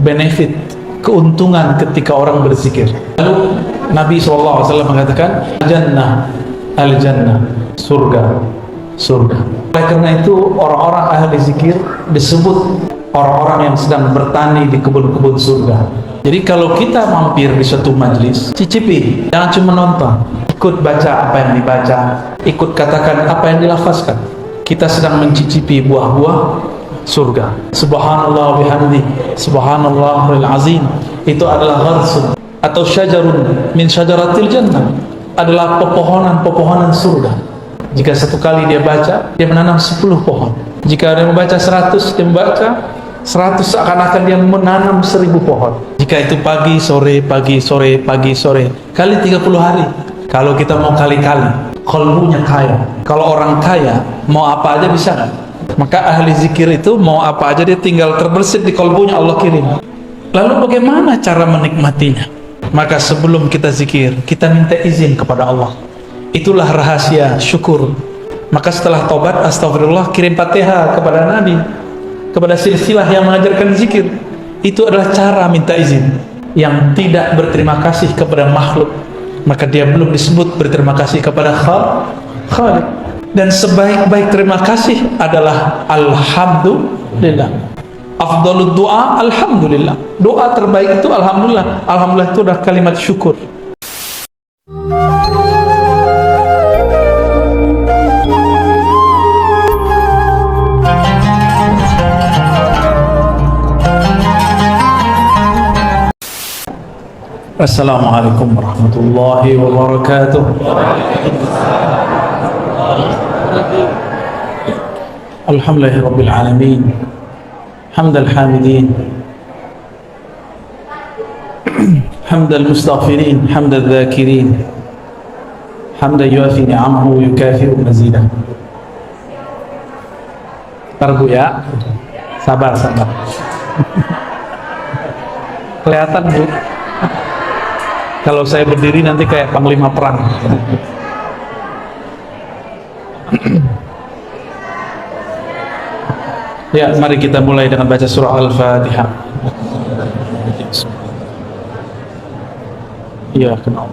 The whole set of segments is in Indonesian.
benefit, keuntungan ketika orang berzikir. Lalu Nabi SAW mengatakan Jannah, al-jannah, surga, surga. Oleh karena itu orang-orang ahli zikir disebut orang-orang yang sedang bertani di kebun-kebun surga. Jadi kalau kita mampir di suatu majlis, cicipi, jangan cuma nonton, ikut baca apa yang dibaca, ikut katakan apa yang dilafazkan. Kita sedang mencicipi buah-buah surga. Subhanallah bihamdi, subhanallahul azim. Itu adalah gharsun atau syajarun min syajaratil jannah, adalah pepohonan-pepohonan surga. Jika satu kali dia baca, dia menanam 10 pohon. Jika dia membaca 100, dia membaca 100, seakan-akan dia menanam 1000 pohon. Jika itu pagi, sore, pagi, sore, pagi, sore, kali 30 hari. Kalau kita mau kali-kali, kalbunya kaya. Kalau orang kaya, mau apa aja bisa kan? Maka ahli zikir itu mau apa aja dia tinggal terbersit di kalbunya, Allah kirim. Lalu bagaimana cara menikmatinya? Maka sebelum kita zikir, kita minta izin kepada Allah. Itulah rahasia syukur. Maka setelah tobat, astagfirullah, kirim Fatihah kepada Nabi, kepada silsilah yang mengajarkan zikir. Itu adalah cara minta izin. Yang tidak berterima kasih kepada makhluk, maka dia belum disebut berterima kasih kepada Khaliq. Dan sebaik-baik terima kasih adalah alhamdulillah. Afdalud doa alhamdulillah. Doa terbaik itu alhamdulillah. Alhamdulillah itu adalah kalimat syukur. Assalamualaikum warahmatullahi wabarakatuh. Alhamdulillahi rabbil alamin. Hamdal hamidin, hamdal mustaghfirin, hamdal dhakirin, hamdan yuafi ni'amahu yukafiru mazidah. Ntar Bu ya, sabar. Kelihatan Bu, kalau saya berdiri nanti kayak panglima perang. Ya, mari kita mulai dengan baca surah Al-Fatihah. Iya, kenal.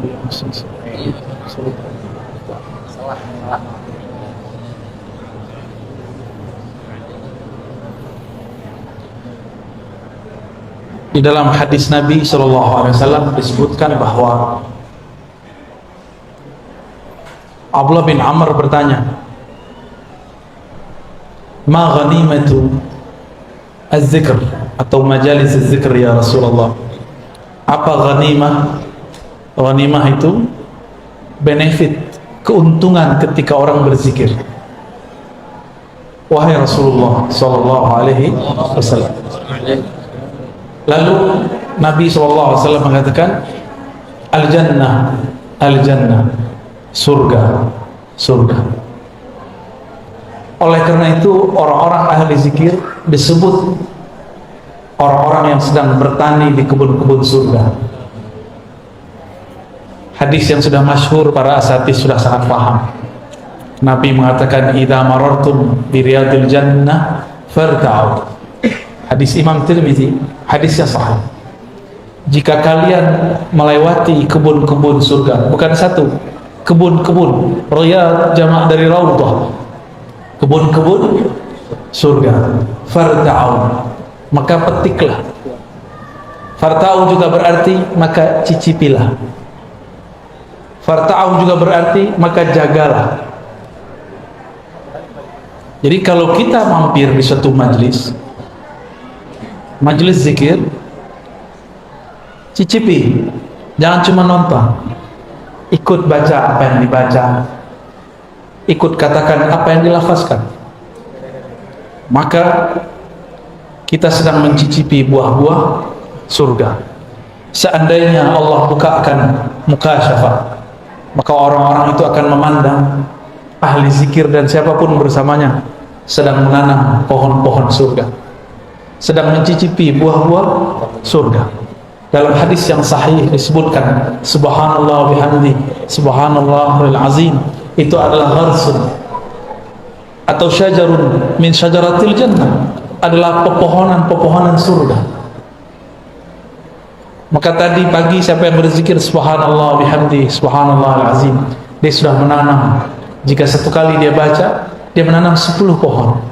Di dalam hadis Nabi SAW disebutkan bahwa Abdullah bin Amr bertanya, ma ghanimatu az-zikr atau majalis az-zikr ya Rasulullah? Apa ghanimah? Ghanimah itu benefit, keuntungan ketika orang berzikir. Wahai Rasulullah sallallahu alaihi wasallam. Lalu Nabi SAW mengatakan al-jannah, al-jannah, surga, surga. Oleh karena itu orang-orang ahli zikir disebut orang-orang yang sedang bertani di kebun-kebun surga. Hadis yang sudah masyhur, para asatidz sudah sangat paham. Nabi mengatakan idza marartum bi riyadil jannah farta'u. Hadis Imam Tirmizi, hadisnya sahih. Jika kalian melewati kebun-kebun surga, bukan satu, kebun-kebun, riyad jamak dari raudhah, kebun-kebun surga, farta'u, maka petiklah. Farta'u juga berarti maka cicipilah. Farta'u juga berarti maka jagalah. Jadi kalau kita mampir di suatu majlis zikir, cicipi, jangan cuma nonton, ikut baca apa yang dibaca, ikut katakan apa yang dilafazkan. Maka kita sedang mencicipi buah-buah surga. Seandainya Allah bukakan mukasyafah, maka orang-orang itu akan memandang ahli zikir dan siapapun bersamanya sedang menanam pohon-pohon surga, sedang mencicipi buah-buah surga. Dalam hadis yang sahih disebutkan subhanallah bihamdi, subhanallahul azim. Itu adalah gharsun atau syajarun min syajaratil jannah, adalah pepohonan-pepohonan surga. Maka tadi pagi siapa yang berzikir subhanallah bihamdi subhanallah al-azim, dia sudah menanam. Jika satu kali dia baca, dia menanam 10 pohon.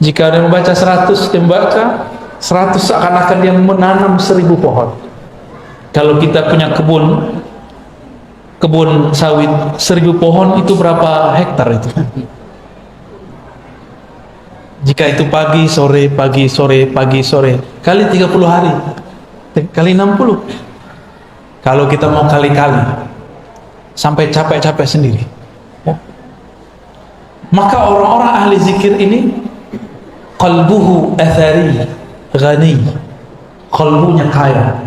Jika dia membaca 100, dia membaca 100, seakan-akan dia menanam 1000 pohon. Kalau kita punya kebun sawit 1000 pohon, itu berapa hektar itu? Jika itu pagi sore pagi sore pagi sore kali 30 hari kali 60. Kalau kita mau kali-kali sampai capek-capek sendiri. Maka orang-orang ahli zikir ini qalbuhu athari ghani, qalbunya kaya.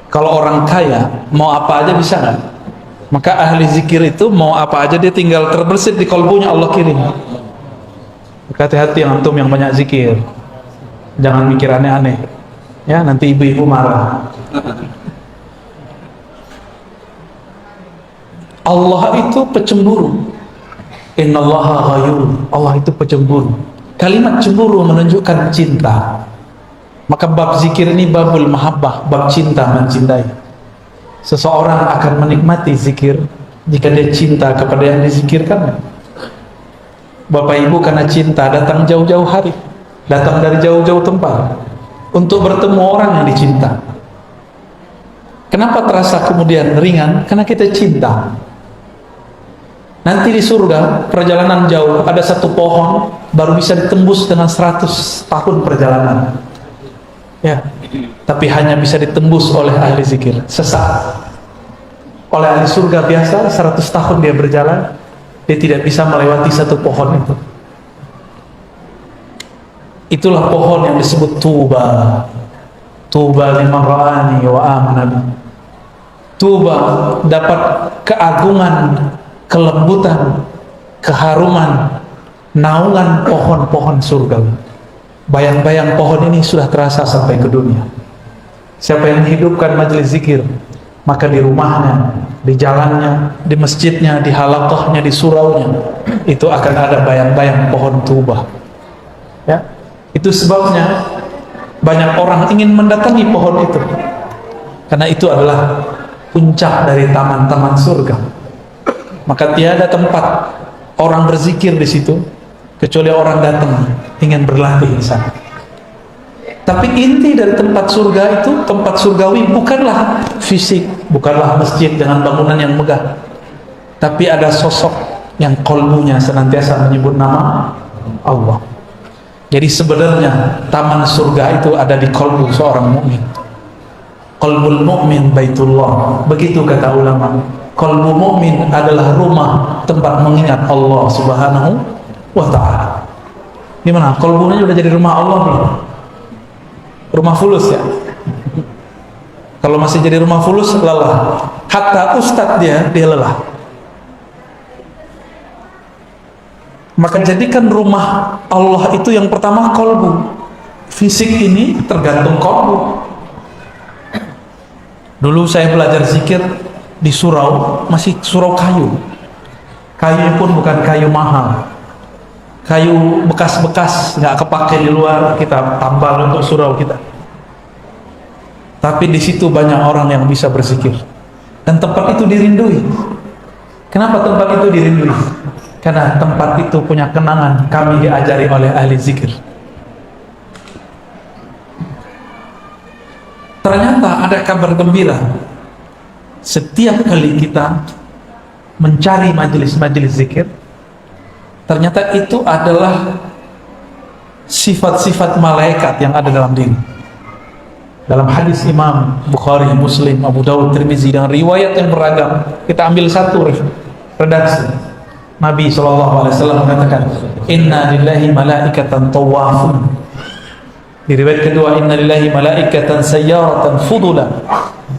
Kalau orang kaya mau apa aja bisa nggak? Maka ahli zikir itu mau apa aja dia tinggal terbersit di qalbunya, Allah kirim. Hati-hati antum yang banyak zikir, jangan mikir aneh-aneh ya, nanti ibu-ibu marah. Allah itu pecemburu. Innallaha ghayur, Allah itu pecemburu. Kalimat cemburu menunjukkan cinta. Maka bab zikir ini babul mahabbah, bab cinta, mencintai. Seseorang akan menikmati zikir jika dia cinta kepada yang dizikirkan. Bapak ibu karena cinta datang jauh-jauh hari, datang dari jauh-jauh tempat untuk bertemu orang yang dicinta. Kenapa terasa kemudian ringan? Karena kita cinta. Nanti di surga perjalanan jauh, ada satu pohon baru bisa ditembus dengan 100 tahun perjalanan ya, tapi hanya bisa ditembus oleh ahli zikir sesaat. Oleh ahli surga biasa 100 tahun dia berjalan, dia tidak bisa melewati satu pohon itu. Itulah pohon yang disebut tuba. Tuba liman ra'ani wa amana bi. Tuba dapat keagungan, kelembutan, keharuman, naungan pohon-pohon surga. Bayang-bayang pohon ini sudah terasa sampai ke dunia. Siapa yang menghidupkan majelis zikir, maka di rumahnya, di jalannya, di masjidnya, di halaqahnya, di suraunya, itu akan ada bayang-bayang pohon tuba ya. Itu sebabnya banyak orang ingin mendatangi pohon itu, karena itu adalah puncak dari taman-taman surga. Maka tiada tempat orang berzikir di situ kecuali orang datang ingin berlatih di sana. Tapi inti dari tempat surga itu, tempat surgawi, bukanlah fisik, bukanlah masjid dengan bangunan yang megah, tapi ada sosok yang qalbunya senantiasa menyebut nama Allah. Jadi sebenarnya taman surga itu ada di qalbu seorang mukmin. Qalbul mu'min baitullah, begitu kata ulama. Qalbu mu'min adalah rumah tempat mengingat Allah Subhanahu wa ta'ala. Gimana? Qalbunya sudah jadi rumah Allah belum? Rumah fulus ya? Kalau masih jadi rumah fulus, lelah. Hatta ustadz dia lelah. Maka jadikan rumah Allah itu yang pertama qalbu. Fisik ini tergantung qalbu. Dulu saya belajar zikir di surau, masih surau kayu. Kayunya pun bukan kayu mahal, kayu bekas-bekas, nggak kepake di luar, kita tambal untuk surau kita. Tapi di situ banyak orang yang bisa berzikir, dan tempat itu dirindui. Kenapa tempat itu dirindui? Karena tempat itu punya kenangan, kami diajari oleh ahli zikir. Ternyata ada kabar gembira. Setiap kali kita mencari majelis-majelis zikir, ternyata itu adalah sifat-sifat malaikat yang ada dalam diri. Dalam hadis Imam Bukhari, Muslim, Abu Dawud, Tirmizi dengan riwayat yang beragam, kita ambil satu redaksi. Nabi SAW mengatakan, Inna lillahi malaikatan tawafun. Di riwayat kedua, Inna lillahi malaikatan sayyaratan fudula.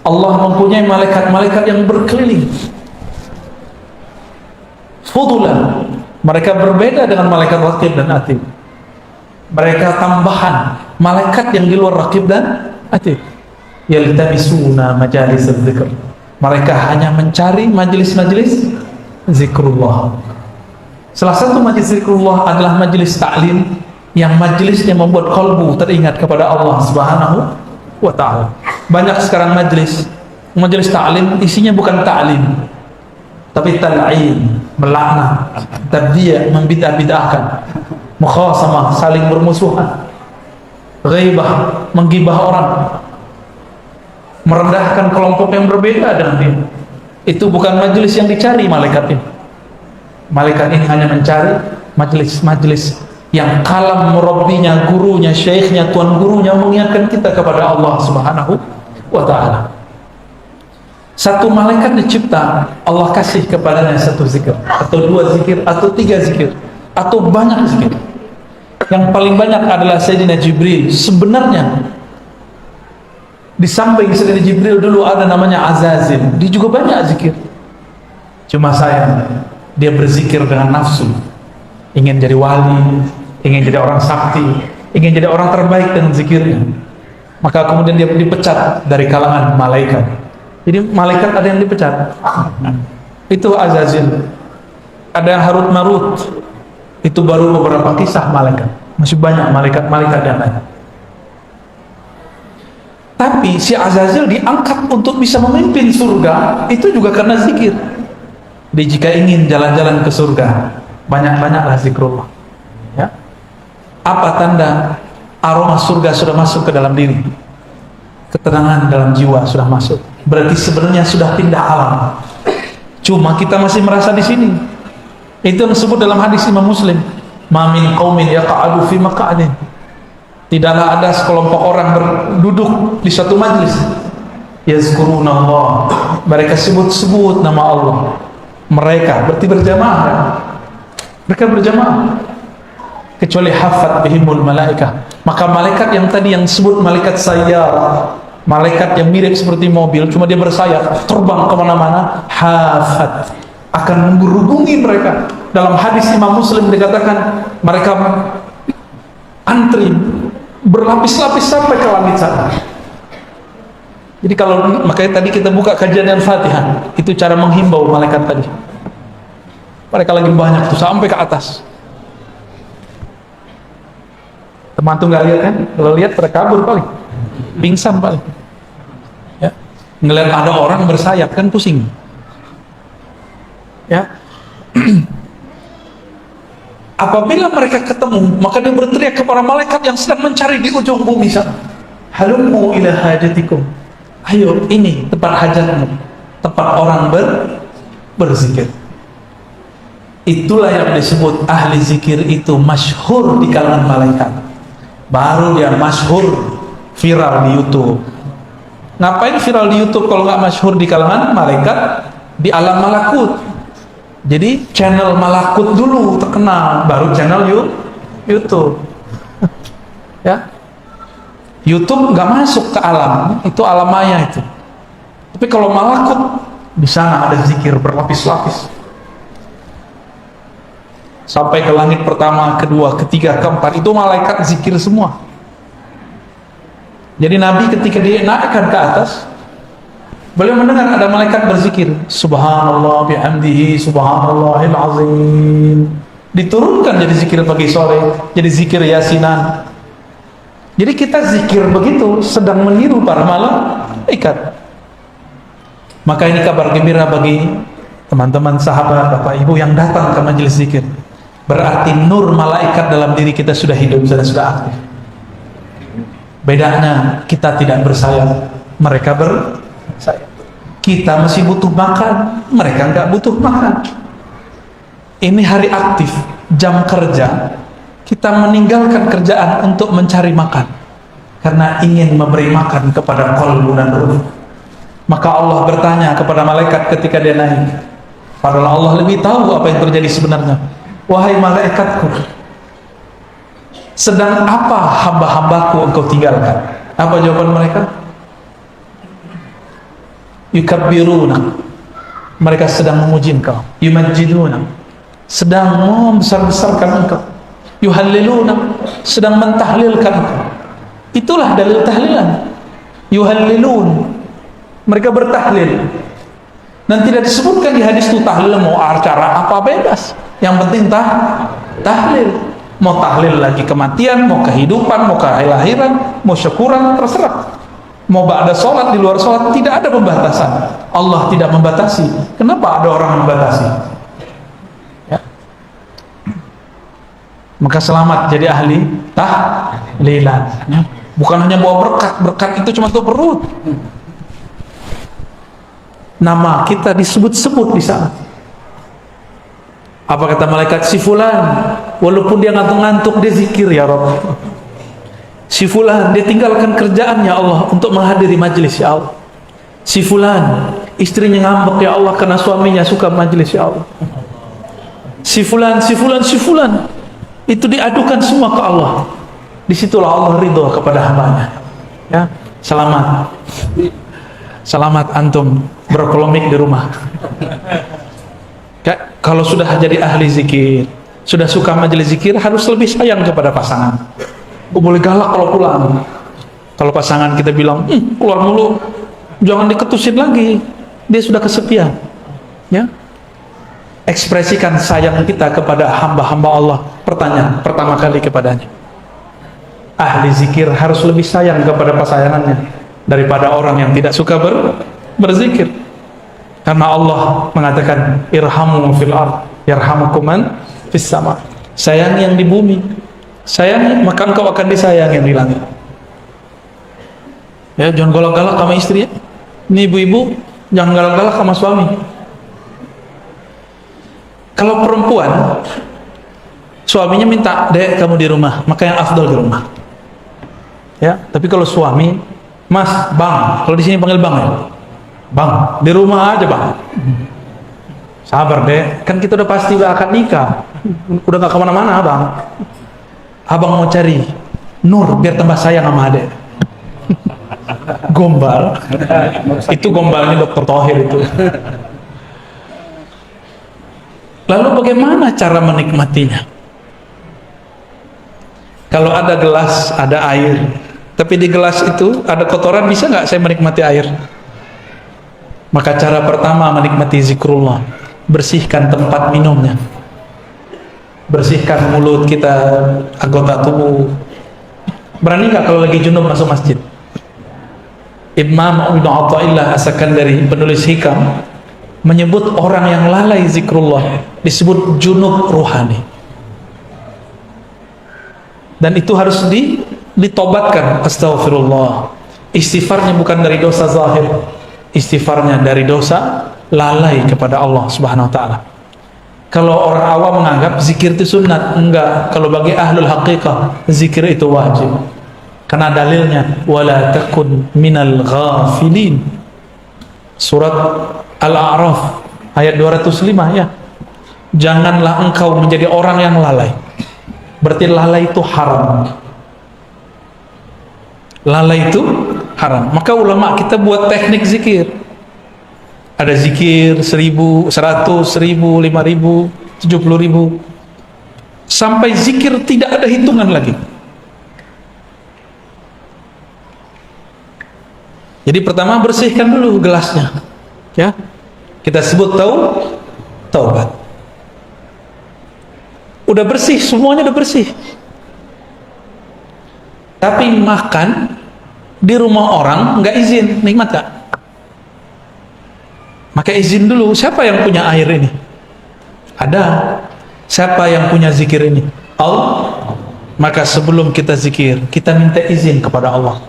Allah mempunyai malaikat-malaikat yang berkeliling. Fudula. Mereka berbeda dengan malaikat raqib dan atid. Mereka tambahan, malaikat yang di luar raqib dan atid. Yaltamisuna majalis dzikr. Mereka hanya mencari majelis-majelis zikrullah. Salah satu majelis zikrullah adalah majelis ta'lim yang majelisnya membuat kalbu teringat kepada Allah Subhanahu wa ta'ala. Banyak sekarang majelis ta'lim isinya bukan ta'lim, tapi tal'in, melaknat, tabdi', membidah-bidahkan, mukhasamah, saling bermusuhan, ghaibah, menggibah orang, merendahkan kelompok yang berbeda dengan dia. Itu bukan majelis yang dicari malaikat ini. Malaikat ini hanya mencari majelis-majelis yang kalam murabbinya, gurunya, syekhnya, tuan gurunya mengingatkan kita kepada Allah Subhanahu wa ta'ala. Satu malaikat dicipta, Allah kasih kepadanya satu zikir, atau dua zikir, atau tiga zikir, atau banyak zikir. Yang paling banyak adalah Sayyidina Jibril. Sebenarnya di samping Sayyidina Jibril dulu ada namanya Azazil, dia juga banyak zikir. Cuma sayang, dia berzikir dengan nafsu, ingin jadi wali, ingin jadi orang sakti, ingin jadi orang terbaik dengan zikirnya. Maka kemudian dia dipecat dari kalangan malaikat. Jadi malaikat ada yang dipecat, itu Azazil. Ada yang Harut Marut, itu baru beberapa kisah malaikat. Masih banyak malaikat-malaikat yang lain. Tapi si Azazil diangkat untuk bisa memimpin surga, itu juga karena zikir. Jadi jika ingin jalan-jalan ke surga, banyak-banyaklah zikrullah. Ya. Apa tanda aroma surga sudah masuk ke dalam diri? Ketenangan dalam jiwa sudah masuk. Berarti sebenarnya sudah pindah alam. Cuma kita masih merasa di sini. Itu yang disebut dalam hadis Imam Muslim. Ma min qaumin yaqa'adu fi maq'adin. Tidaklah ada sekelompok orang berduduk di suatu majlis. Yazkuruna Allah. Mereka sebut-sebut nama Allah. Mereka berarti berjamaah. Mereka berjamaah. Kecuali hafat bihimul malaikah. Maka malaikat yang tadi yang disebut malaikat sayyar, malaikat yang mirip seperti mobil, cuma dia bersayap, terbang kemana-mana, hafat, akan menghubungi mereka. Dalam hadis Imam Muslim dikatakan mereka antri berlapis-lapis sampai ke langit sana. Jadi kalau makanya tadi kita buka kajian Al-Fatihah, itu cara menghimbau malaikat tadi. Mereka lagi banyak tuh sampai ke atas. Teman tuh nggak lihat kan? Kalau lihat pada kabur paling, pingsan paling. Ya, ngelihat ada orang bersayap kan pusing. Ya. Apabila mereka ketemu, maka dia berteriak kepada malaikat yang sedang mencari di ujung bumi sana. Halummu ila hajatikum. Ayo, ini tempat hajatmu, tempat orang berzikir. Itulah yang disebut ahli zikir itu masyhur di kalangan malaikat. Baru dia masyhur viral di YouTube. Ngapain viral di YouTube kalau nggak masyhur di kalangan malaikat? Di alam malakut. Jadi channel malakut dulu terkenal, baru channel YouTube. Ya, YouTube nggak masuk ke alam, itu alam maya itu. Tapi kalau malakut, di sana ada zikir berlapis-lapis. Sampai ke langit pertama, kedua, ketiga, keempat, itu malaikat zikir semua. Jadi Nabi ketika dia naikkan ke atas, beliau mendengar ada malaikat berzikir, subhanallah bihamdihi subhanallahil azim. Diturunkan jadi zikir pagi sore, jadi zikir yasinan. Jadi kita zikir begitu sedang meniru para malaikat. Maka ini kabar gembira bagi teman-teman sahabat, Bapak Ibu yang datang ke majelis zikir. Berarti nur malaikat dalam diri kita sudah hidup dan sudah aktif. Bedanya kita tidak bersayap, mereka bersayap. Kita masih butuh makan, mereka nggak butuh makan. Ini hari aktif, jam kerja, kita meninggalkan kerjaan untuk mencari makan karena ingin memberi makan kepada qalbu dan ruh. Maka Allah bertanya kepada malaikat ketika dia naik, padahal Allah lebih tahu apa yang terjadi sebenarnya. Wahai malaikatku, sedang apa hamba-hambaku engkau tinggalkan? Apa jawaban mereka? Yukabbiruna, mereka sedang memuji engkau. Yumajjiduna, sedang membesar-besarkan engkau. Yuhalliluna, sedang mentahlilkan engkau. Itulah dalil tahlilan. Yuhallilun, mereka bertahlil. Dan tidak disebutkan di hadis itu tahlil mau acara apa bebas. Yang penting tahlil. mau tahlil lagi kematian, mau kehidupan, mau kelahiran, mau syukuran, terserah. Mau ba'da sholat, di luar sholat, tidak ada pembatasan. Allah tidak membatasi. Kenapa ada orang membatasi? Ya. Maka selamat jadi ahli tahlilan. Ya. Bukan hanya bawa berkat, berkat itu cuma untuk perut. Nama kita disebut-sebut di sana. Apa kata malaikat? Si fulan, walaupun dia ngantuk-ngantuk, dia zikir ya Rabb. Si fulan, dia tinggalkan kerjaan ya Allah untuk menghadiri majelis ya Allah. Si fulan, istrinya ngambek ya Allah karena suaminya suka majelis ya Allah. Si fulan, si fulan, si fulan, itu diadukan semua ke Allah. Disitulah Allah ridho kepada hambanya. Ya, selamat, selamat antum berpolemik di rumah. Kalau sudah jadi ahli zikir, sudah suka majelis zikir, harus lebih sayang kepada pasangan. Boleh galak kalau pulang. Kalau pasangan kita bilang, keluar mulu, jangan diketusin lagi, dia sudah kesepian. Ya, ekspresikan sayang kita kepada hamba-hamba Allah. Pertanyaan pertama kali kepadanya. Ahli zikir harus lebih sayang kepada pasangannya daripada orang yang tidak suka berzikir. Karena Allah mengatakan, irhamu fil ard yarhamukum man fis sama. Sayang yang di bumi, sayang maka engkau akan disayang yang di langit. Ya, jangan galak-galak sama istri ya. Ini ibu-ibu, jangan galak-galak sama suami. Kalau perempuan, suaminya minta, "Dek, kamu di rumah," maka yang afdal di rumah. Ya, tapi kalau suami, "Mas, Bang," kalau di sini panggil Bang ya. "Bang, di rumah aja Bang." Sabar Dek, kan kita udah pasti akan nikah, udah gak kemana-mana Bang. Abang mau cari Nur biar tambah sayang sama adek. Gombal. Itu gombalnya Dr. Thohir itu. Lalu bagaimana cara menikmatinya? Kalau ada gelas, ada air, tapi di gelas itu ada kotoran, bisa nggak saya menikmati air? Maka cara pertama menikmati zikrullah, bersihkan tempat minumnya, bersihkan mulut kita, anggota tubuh. Berani nggak kalau lagi junub masuk masjid? Imam Ibnu Athaillah As-Sakandari, penulis hikam, menyebut orang yang lalai zikrullah disebut junub ruhani, dan itu harus ditobatkan. Astaghfirullah, istighfarnya bukan dari dosa zahir, istighfarnya dari dosa lalai kepada Allah Subhanahu wa ta'ala. Kalau orang awam menganggap zikir itu sunat, enggak. Kalau bagi ahlul haqiqah, zikir itu wajib. Karena dalilnya, wala takun minal ghafilin. Surat Al-A'raf ayat 205 ya. Janganlah engkau menjadi orang yang lalai. Berarti lalai itu haram. Lalai itu haram. Maka ulama kita buat teknik zikir. Ada zikir 1000, 100, 1000, 5000, 70.000, sampai zikir tidak ada hitungan lagi. Jadi pertama bersihkan dulu gelasnya, ya. Kita sebut taubat. Udah bersih, semuanya udah bersih. Tapi makan di rumah orang nggak izin, nikmat gak? Maka izin dulu, siapa yang punya air ini? Ada. Siapa yang punya zikir ini? Allah. Maka sebelum kita zikir, kita minta izin kepada Allah.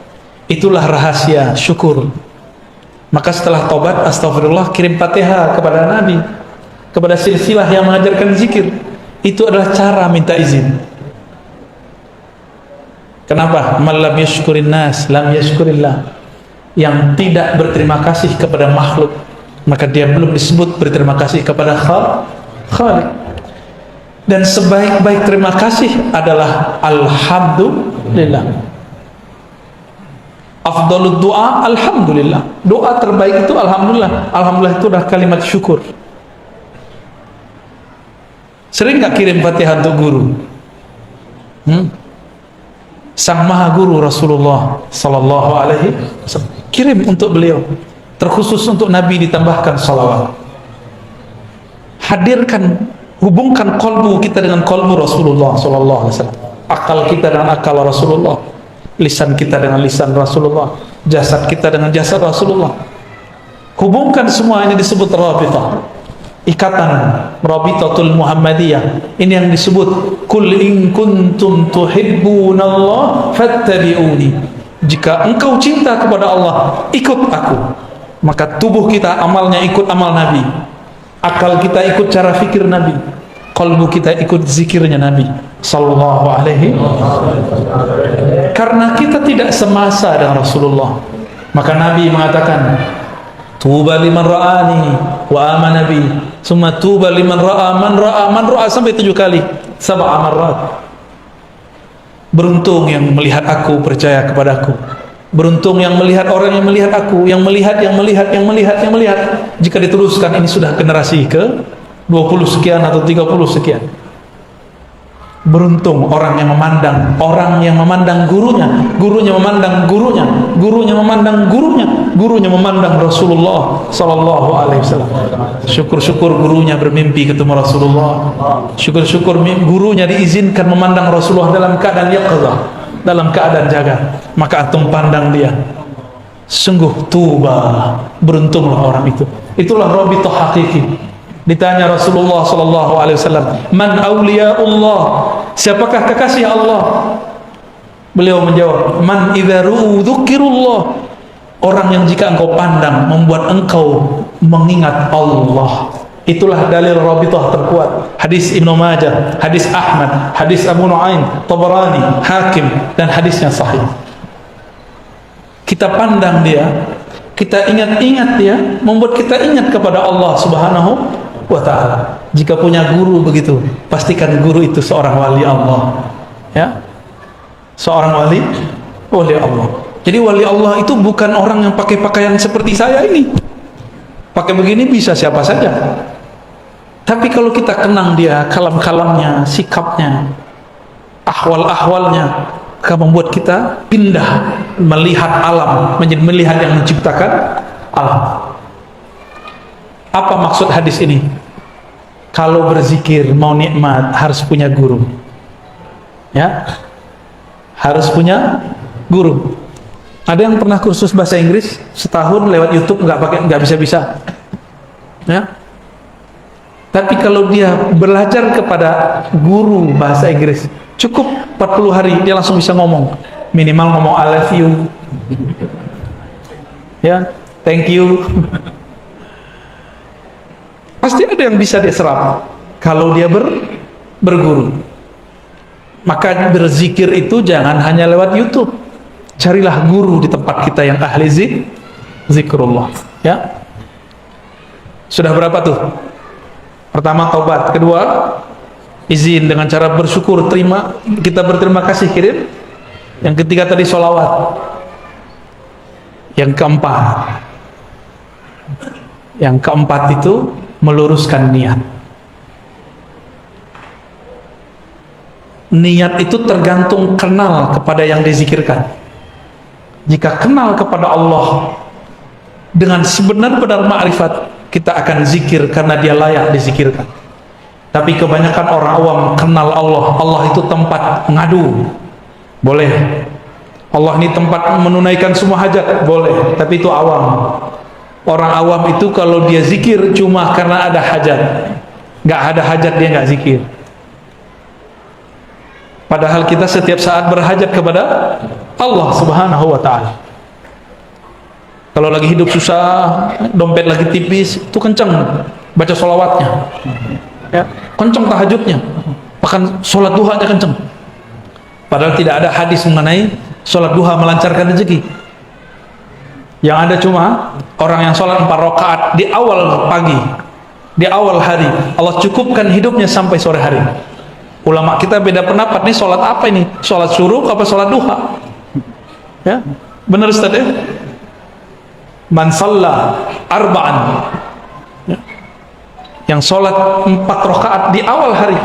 Itulah rahasia syukur. Maka setelah tobat, astagfirullah, kirim Fatihah kepada Nabi, kepada silsilah yang mengajarkan zikir. Itu adalah cara minta izin. Kenapa? Man lam yashkurin nas lam yashkurillah. Yang tidak berterima kasih kepada makhluk, maka dia belum disebut berterima kasih kepada Khaliq. Dan sebaik-baik terima kasih adalah alhamdulillah. Afdalud doa alhamdulillah. Doa terbaik itu alhamdulillah. Alhamdulillah itu adalah kalimat syukur. Sering gak kirim Fatihah untuk guru? Sang Maha Guru Rasulullah Sallallahu Alaihi Wasallam, kirim untuk beliau. Terkhusus untuk Nabi ditambahkan salawat. Hadirkan Hubungkan kolbu kita dengan kolbu Rasulullah sallallahu alaihi wasallam, akal kita dengan akal Rasulullah, lisan kita dengan lisan Rasulullah, jasad kita dengan jasad Rasulullah. Hubungkan semua ini disebut rabitah, ikatan rabitatul Muhammadiyah. Ini yang disebut kul in kuntum tuhibbunallah fattabi'uni. Jika engkau cinta kepada Allah, ikut aku. Maka tubuh kita amalnya ikut amal Nabi, akal kita ikut cara fikir Nabi, kalbu kita ikut zikirnya Nabi sallallahu alaihi. Karena kita tidak semasa dengan Rasulullah, maka Nabi mengatakan tuba liman ra'ani wa amana bi, summa tuba liman ra'a man ra'a sampai 7 kali, 7 marrat. Beruntung yang melihat aku, percaya kepadaku. Beruntung yang melihat orang yang melihat aku, yang melihat. Jika diteruskan, ini sudah generasi ke 20 sekian atau 30 sekian. Beruntung orang yang memandang gurunya, gurunya memandang gurunya, gurunya memandang gurunya, gurunya memandang Rasulullah sallallahu alaihi wasallam. Syukur-syukur gurunya bermimpi ketemu Rasulullah. Syukur-syukur gurunya diizinkan memandang Rasulullah dalam keadaan yaqظah, dalam keadaan jaga. Maka antum pandang dia. Sungguh tuba, beruntunglah orang itu. Itulah rabithah hakiki. Ditanya Rasulullah sallallahu alaihi wasallam, "Man auliyaullah?" Siapakah kekasih Allah? Beliau menjawab, "Man idza ru'dzukirullah." Orang yang jika engkau pandang membuat engkau mengingat Allah. Itulah dalil rabithah terkuat. Hadis Ibnu Majah, hadis Ahmad, hadis Abu Nuaim, Tabarani, Hakim, dan hadisnya sahih. Kita pandang dia, kita ingat-ingat dia, membuat kita ingat kepada Allah Subhanahu wa ta'ala. Jika punya guru begitu, pastikan guru itu seorang wali Allah, ya, seorang wali Allah. Jadi wali Allah itu bukan orang yang pakai pakaian seperti saya ini, pakai begini bisa siapa saja. Tapi kalau kita kenang dia, kalam-kalamnya, sikapnya, ahwal-ahwalnya, akan membuat kita pindah melihat alam menjadi melihat yang menciptakan alam. Apa maksud hadis ini? Kalau berzikir mau nikmat harus punya guru, ya, harus punya guru. Ada yang pernah kursus bahasa Inggris setahun lewat YouTube nggak bisa, ya. Tapi kalau dia belajar kepada guru bahasa Inggris, cukup 40 hari dia langsung bisa ngomong, minimal ngomong I love you, ya, thank you. Pasti ada yang bisa dia serap kalau dia berguru. Maka berzikir itu jangan hanya lewat YouTube. Carilah guru di tempat kita yang ahli zikrullah, ya. Sudah berapa tuh? Pertama taubat, kedua izin dengan cara bersyukur, terima, kita berterima kasih, kirim. Yang ketiga tadi sholawat. Yang keempat itu meluruskan niat. Niat itu tergantung kenal kepada yang dizikirkan. Jika kenal kepada Allah dengan sebenar-benar ma'rifat, kita akan zikir karena dia layak dizikirkan. Tapi kebanyakan orang awam kenal Allah, Allah itu tempat ngadu, boleh. Allah ini tempat menunaikan semua hajat, boleh. Tapi itu awam. Orang awam itu kalau dia zikir cuma karena ada hajat, nggak ada hajat dia nggak zikir. Padahal kita setiap saat berhajat kepada Allah Subhanahu wa ta'ala. Kalau lagi hidup susah, dompet lagi tipis, itu kencang baca sholawatnya, ya, kencang tahajudnya, bahkan sholat duha aja kencang. Padahal tidak ada hadis mengenai sholat duha melancarkan rezeki. Yang ada cuma orang yang sholat 4 rakaat di awal pagi, di awal hari, Allah cukupkan hidupnya sampai sore hari. Ulama kita beda pendapat nih, sholat apa ini? Sholat syuruk apa sholat duha? Ya, benar Ustaz ya? Man shalla arba'an, ya, yang sholat 4 rakaat di awal hari,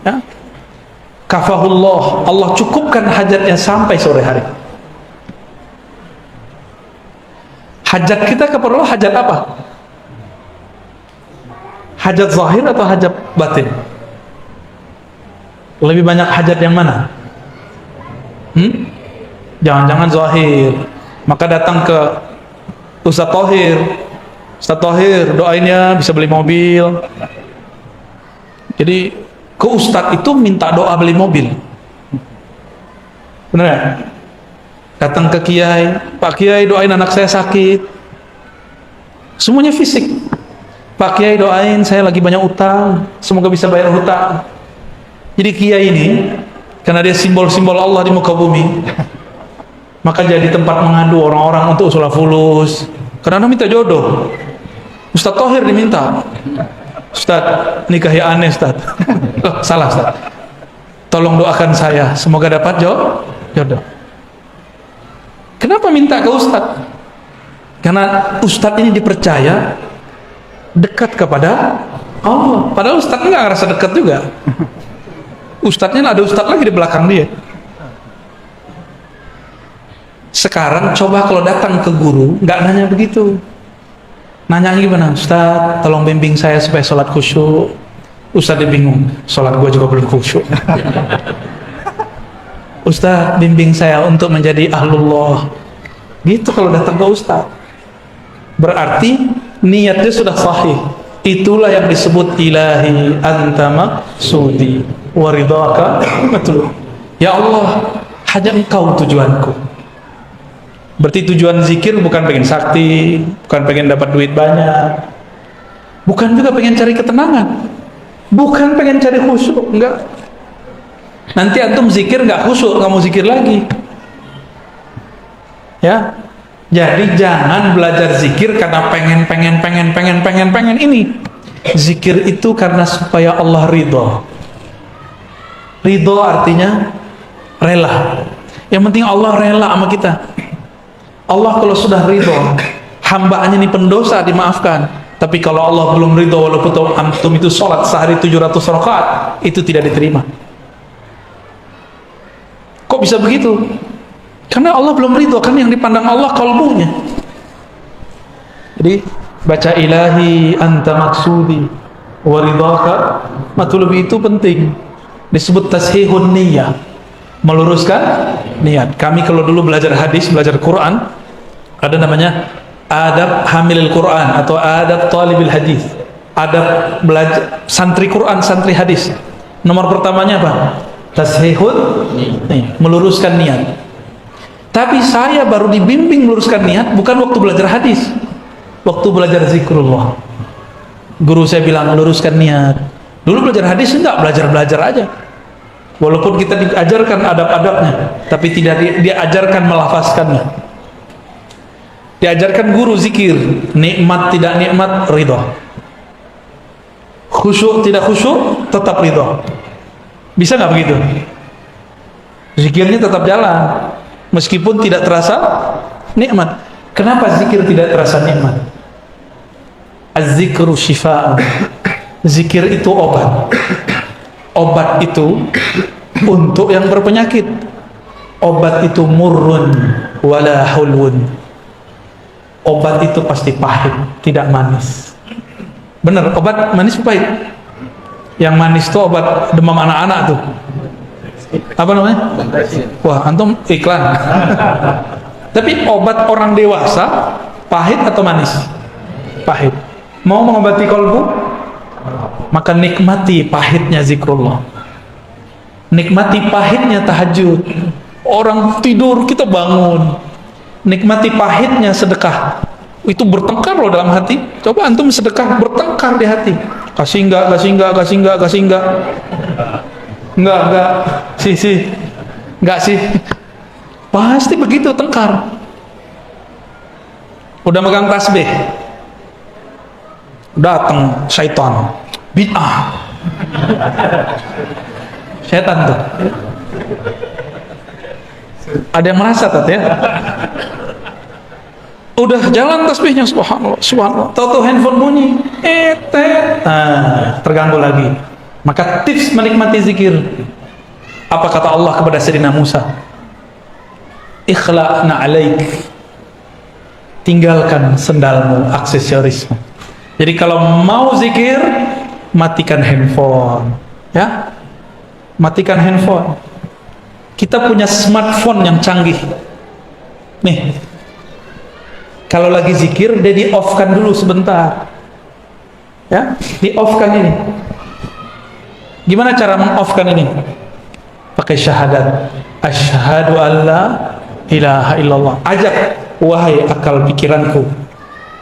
ya, kafahullah, Allah cukupkan hajatnya sampai sore hari. Hajat kita kepada Allah hajat apa? Hajat zahir atau hajat batin? Lebih banyak hajat yang mana? Jangan-jangan zahir. Maka datang ke Ustaz Thohir. Ustaz Thohir, doainnya bisa beli mobil. Jadi ke Ustadz itu minta doa beli mobil. Bener ya? Datang ke Kiai, Pak Kiai doain anak saya sakit. Semuanya fisik. Pak Kiai doain saya lagi banyak utang, semoga bisa bayar hutang. Jadi Kiai ini, karena dia simbol-simbol Allah di muka bumi, maka jadi tempat mengadu orang-orang untuk usul fulus. Karena minta jodoh. Ustaz Thohir diminta, Ustaz nikahi aneh Ustaz. Oh, salah Ustaz, tolong doakan saya semoga dapat jodoh. Kenapa minta ke Ustaz? Karena Ustaz ini dipercaya dekat kepada Allah. Padahal Ustaz nggak ngerasa dekat juga. Ustadznya ada Ustadz lagi di belakang dia. Sekarang coba kalau datang ke guru nggak nanya begitu. Nanya gimana? Ustadz tolong bimbing saya supaya sholat khusyuk. Ustadz dia bingung, sholat gue juga belum khusyuk. Ustadz bimbing saya untuk menjadi ahlullah. Gitu kalau datang ke Ustadz. Berarti niatnya sudah sahih. Itulah yang disebut ilahi anta maqsudi wa ridhaka matlub. Ya Allah, hanya Engkau tujuanku. Berarti tujuan zikir bukan pengen sakti, bukan pengen dapat duit banyak, bukan juga pengen cari ketenangan, bukan pengen cari khusyuk, enggak. Nanti antum zikir nggak khusyuk, nggak mau zikir lagi. Ya, jadi jangan belajar zikir karena pengen ini. Zikir itu karena supaya Allah ridho. Ridho artinya rela. Yang penting Allah rela sama kita. Allah kalau sudah ridho, hambanya ini pendosa dimaafkan. Tapi kalau Allah belum ridho, walaupun antum itu sholat sehari 700 rakaat, itu tidak diterima. Kok bisa begitu? Karena Allah belum ridho, kan yang dipandang Allah kalbunya. Jadi baca ilahi anta maksudi wa ridhaka matlubi itu penting. Disebut tashihun niyyah, meluruskan niat. Kami kalau dulu belajar hadis, belajar Quran, ada namanya adab hamilil Quran atau adab talibil hadis. Adab belajar santri Quran, santri hadis. Nomor pertamanya apa? Tashihun niyyah, meluruskan niat. Tapi saya baru dibimbing meluruskan niat bukan waktu belajar hadis, waktu belajar zikrullah. Guru saya bilang meluruskan niat. Dulu belajar hadis enggak, belajar aja. Walaupun kita diajarkan adab-adabnya, tapi tidak diajarkan melafazkannya. Diajarkan guru zikir, nikmat tidak nikmat ridho, khusyuk tidak khusyuk tetap ridho. Bisa nggak begitu? Zikirnya tetap jalan meskipun tidak terasa nikmat. Kenapa zikir tidak terasa nikmat? Az-zikru syifa'un. Zikir itu obat. Obat itu untuk yang berpenyakit. Obat itu murrun wala hulwun. Obat itu pasti pahit, tidak manis. Benar, obat manis pahit. Yang manis itu obat demam anak-anak tuh. Apa namanya? Wah, antum iklan. Tapi obat orang dewasa pahit atau manis? Pahit. Mau mengobati kalbu? Maka nikmati pahitnya zikrullah, nikmati pahitnya tahajud. Orang tidur kita bangun. Nikmati pahitnya sedekah. Itu bertengkar loh dalam hati. Coba antum sedekah bertengkar di hati. Kasih enggak, kasih enggak, kasih enggak, kasih enggak. Enggak, sih, enggak sih. Pasti begitu tengkar. Udah megang tasbih, datang syaitan, bid'ah. Syaitan tuh. Ada yang merasa tuh ya? Udah jalan tasbihnya, subhanallah, subhanallah. Tahu-tahu handphone bunyi, terganggu lagi. Maka tips menikmati zikir, apa kata Allah kepada Sayyidina Musa? Ikhla'na alaik, tinggalkan sendalmu, aksesorismu. Jadi kalau mau zikir, matikan handphone. Ya, matikan handphone. Kita punya smartphone yang canggih. Nih, kalau lagi zikir, dia di-off-kan dulu sebentar. Ya, di-off-kan ini. Gimana cara meng-off-kan ini? Pakai syahadat. Asyhadu alla ilaha illallah. Ajak, wahai akal pikiranku,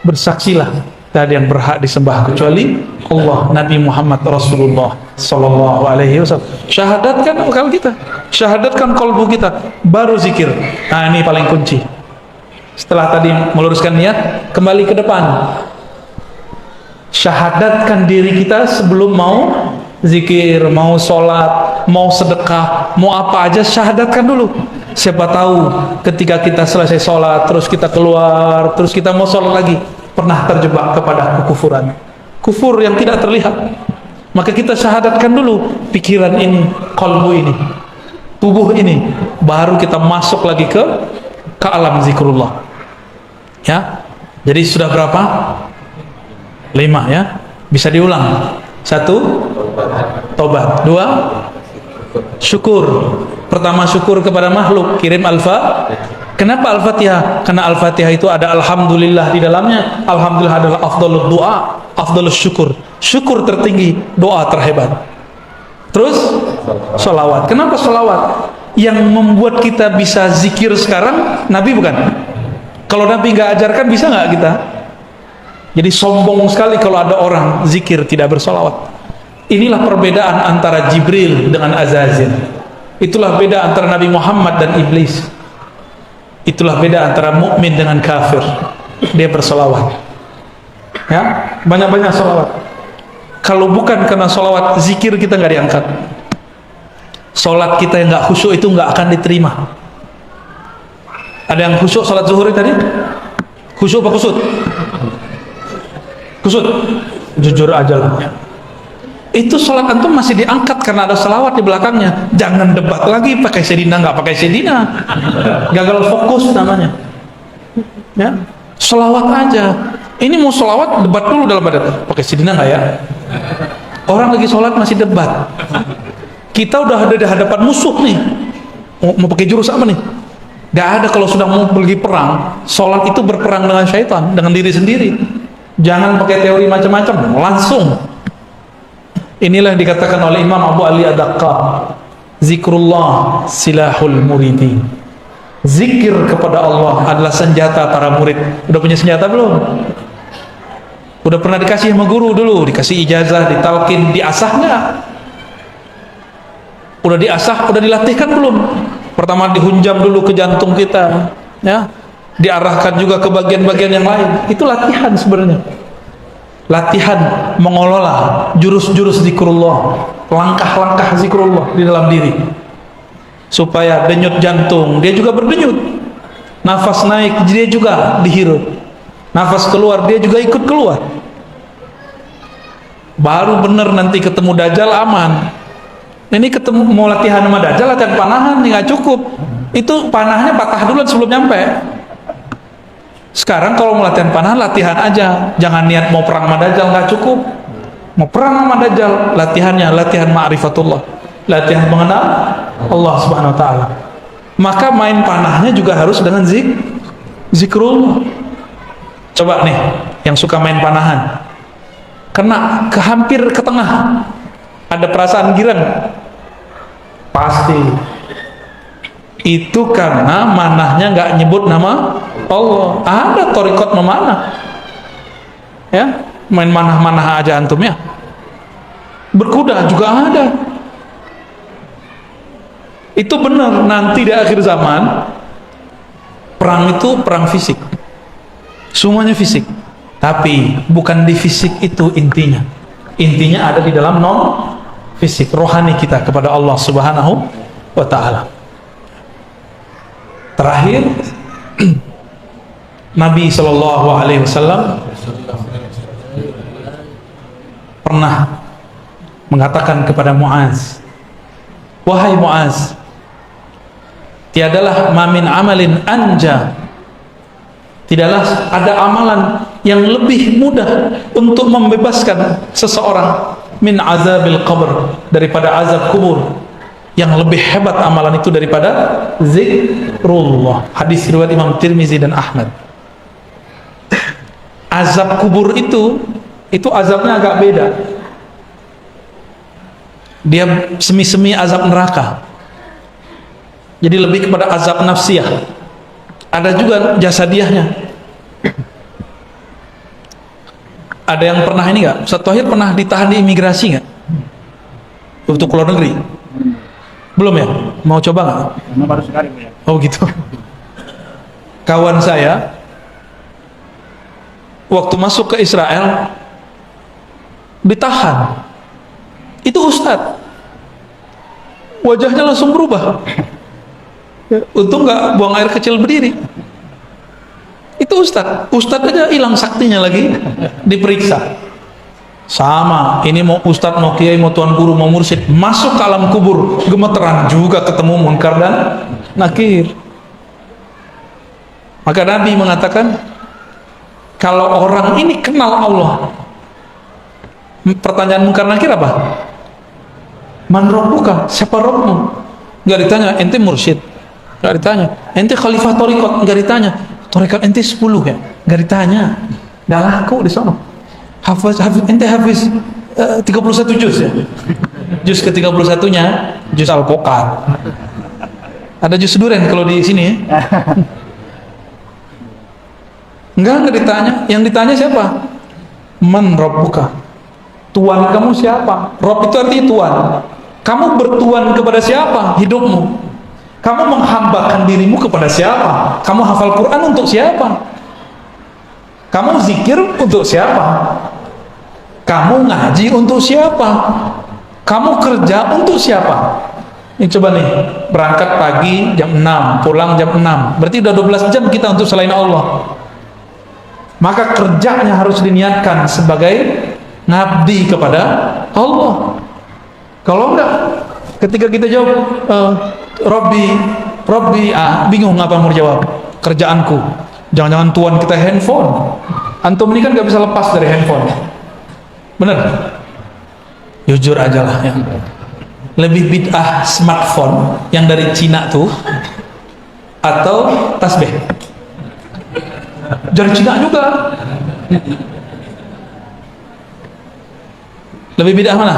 bersaksilah tidak ada yang berhak disembah kecuali Allah, Nabi Muhammad Rasulullah sallallahu alaihi wasallam. Syahadatkan akal kita, syahadatkan kalbu kita, baru zikir. Nah, ini paling kunci. Setelah tadi meluruskan niat, kembali ke depan. Syahadatkan diri kita sebelum mau zikir, mau sholat, mau sedekah, mau apa aja, syahadatkan dulu. Siapa tahu ketika kita selesai sholat, terus kita keluar, terus kita mau sholat lagi, pernah terjebak kepada kekufuran, kufur yang tidak terlihat. Maka kita syahadatkan dulu pikiran ini, kalbu ini, tubuh ini, baru kita masuk lagi ke alam zikrullah. Ya, jadi sudah berapa? 5 ya. Bisa diulang. 1, tobat. 2, syukur. Pertama, syukur kepada makhluk, kirim Kenapa Al-Fatihah? Karena Al-Fatihah itu ada alhamdulillah di dalamnya. Alhamdulillah adalah afdhalud doa, afdhalus syukur. Syukur tertinggi, doa terhebat. Terus sholawat. Kenapa sholawat? Yang membuat kita bisa zikir sekarang Nabi bukan? Kalau Nabi nggak ajarkan, bisa nggak kita? Jadi sombong sekali kalau ada orang zikir tidak bersolawat. Inilah perbedaan antara Jibril dengan Azazil. Itulah beda antara Nabi Muhammad dan Iblis. Itulah beda antara mukmin dengan kafir. Dia bersolawat. Ya, banyak-banyak solawat. Kalau bukan karena solawat, zikir kita nggak diangkat. Solat kita yang nggak khusyuk itu nggak akan diterima. Ada yang khusyuk solat zuhur tadi? Khusyuk apa kusut? Kusut. Jujur aja lah. Itu solat antum masih diangkat karena ada salawat di belakangnya. Jangan debat lagi pakai sedina nggak pakai sedina. Gagal fokus namanya. Ya, salawat aja. Ini mau salawat, debat dulu dalam badan. Pakai sedina nggak ya? Orang lagi sholat masih debat. Kita udah ada di hadapan musuh nih. Mau pakai jurus apa nih? Gak ada. Kalau sudah mau pergi perang, sholat itu berperang dengan syaitan, dengan diri sendiri. Jangan pakai teori macam-macam, langsung. Inilah yang dikatakan oleh Imam Abu Ali Ad-Daqqaq, zikrullah silahul muridin. Zikir kepada Allah adalah senjata para murid. Udah punya senjata belum? Udah pernah dikasih sama guru dulu, dikasih ijazah, ditalkin, diasah nggak? Udah diasah, udah dilatihkan belum? Pertama dihunjam dulu ke jantung kita, ya, diarahkan juga ke bagian-bagian yang lain. Itu latihan sebenarnya. Latihan mengelola jurus-jurus zikrullah, langkah-langkah zikrullah di dalam diri, supaya denyut jantung dia juga berdenyut, nafas naik dia juga dihirup, nafas keluar dia juga ikut keluar. Baru bener nanti ketemu Dajjal aman. Ini ketemu mau latihan sama Dajjal, latihan panahan nggak cukup. Itu panahnya patah dulu sebelum nyampe. Sekarang kalau mau latihan panahan, latihan aja. Jangan niat mau perang sama Dajjal, nggak cukup. Mau perang sama Dajjal, latihannya latihan ma'rifatullah, latihan mengenal Allah Subhanahu wa taala. Maka main panahnya juga harus dengan zikrullah. Coba nih yang suka main panahan, kena hampir ke tengah, ada perasaan girang, pasti itu karena manahnya nggak nyebut nama Allah. Ada thariqat memanah, ya, main manah-manah aja antum ya. Berkuda juga ada. Itu benar, nanti di akhir zaman perang itu perang fisik, semuanya fisik. Tapi bukan di fisik itu intinya. Intinya ada di dalam non fisik, rohani kita kepada Allah Subhanahu wa taala. Terakhir Nabi sallallahu alaihi wasallam pernah mengatakan kepada Muaz, wahai Muaz, tiadalah mamin amalin anja, tidaklah ada amalan yang lebih mudah untuk membebaskan seseorang min azabil qabr, daripada azab kubur. Yang lebih hebat amalan itu daripada zikrullah. Hadis riwayat Imam Tirmizi dan Ahmad. Azab kubur itu azabnya agak beda. Dia semi-semi azab neraka. Jadi lebih kepada azab nafsiyah. Ada juga jasadiahnya. Ada yang pernah ini nggak? Ustaz Thohir pernah ditahan di imigrasi nggak? Untuk keluar negeri? Belum ya? Mau coba nggak? Baru sekali ya. Oh gitu. Kawan saya waktu masuk ke Israel ditahan. Itu Ustadz. Wajahnya langsung berubah. Untung nggak buang air kecil berdiri. Itu Ustadz aja hilang saktinya lagi diperiksa. Sama, ini mau Ustadz, mau kiai, mau tuan guru, mau mursyid, masuk ke alam kubur, gemeteran juga ketemu munkar dan nakir. Maka Nabi mengatakan, kalau orang ini kenal Allah, pertanyaan munkar nakir apa? Man rabbuka? Siapa Rabbmu? Nggak ditanya, ente mursyid. Nggak ditanya, ente khalifah thariqat. Nggak ditanya, thariqat ente 10 ya? Nggak ditanya. Nggak laku di sana. Ente hafiz 31 juz ya? Juz ke-31-nya juz Al-Qoqat. Ada juz duren kalau di sini ya? Enggak ditanya. Yang ditanya siapa? Man rabbuka? Tuhan kamu siapa? Rabb itu artinya Tuhan. Kamu bertuan kepada siapa hidupmu? Kamu menghambakan dirimu kepada siapa? Kamu hafal Quran untuk siapa? Kamu zikir untuk siapa? Kamu ngaji untuk siapa? Kamu kerja untuk siapa? Ini coba nih, berangkat pagi jam 6, pulang jam 6. Berarti udah 12 jam kita untuk selain Allah. Maka kerjanya harus diniatkan sebagai ngabdi kepada Allah. Kalau enggak, ketika kita jawab Robbi, bingung apa mau jawab. Kerjaanku. Jangan-jangan tuan kita handphone. Antum ini kan gak bisa lepas dari handphone. Bener? Jujur aja lah ya. Lebih bid'ah smartphone yang dari Cina tuh atau tasbih? Dari Cina juga. Lebih bid'ah mana?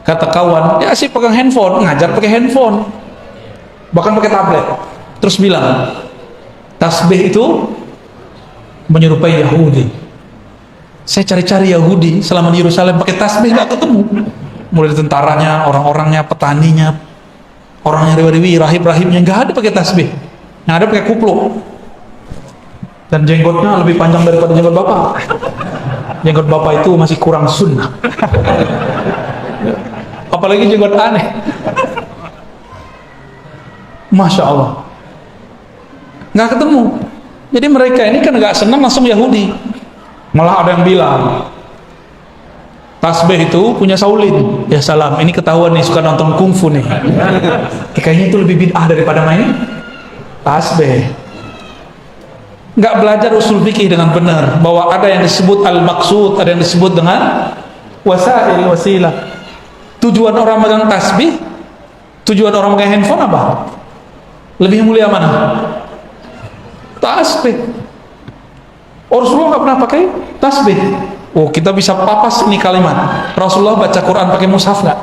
Kata kawan, ya sih pegang handphone, ngajar pakai handphone, bahkan pakai tablet. Terus bilang, tasbih itu menyerupai Yahudi. Saya cari-cari Yahudi selama di Yerusalem pakai tasbih nggak ketemu. Mulai dari tentaranya, orang-orangnya, petaninya, orangnya riwi-riwi, rahib-rahibnya nggak ada pakai tasbih. Yang ada pakai kupluk. Dan jenggotnya lebih panjang daripada jenggot bapak. Jenggot bapak itu masih kurang sunnah. Apalagi jenggot aneh. Masya Allah. Nggak ketemu. Jadi mereka ini kan nggak senang langsung Yahudi. Malah ada yang bilang tasbih itu punya Saulin. Ya salam, ini ketahuan nih suka nonton kungfu nih. Kayaknya itu lebih bid'ah daripada main tasbih. Nggak belajar usul fikih dengan benar, bahwa ada yang disebut al-maqsud, ada yang disebut dengan wasail, wasilah. Tujuan orang megang tasbih, tujuan orang megang handphone apa? Lebih mulia mana? Tasbih. Rasulullah nggak pernah pakai tasbih. Oh, kita bisa papas ini kalimat. Rasulullah baca Quran pakai mushaf nggak?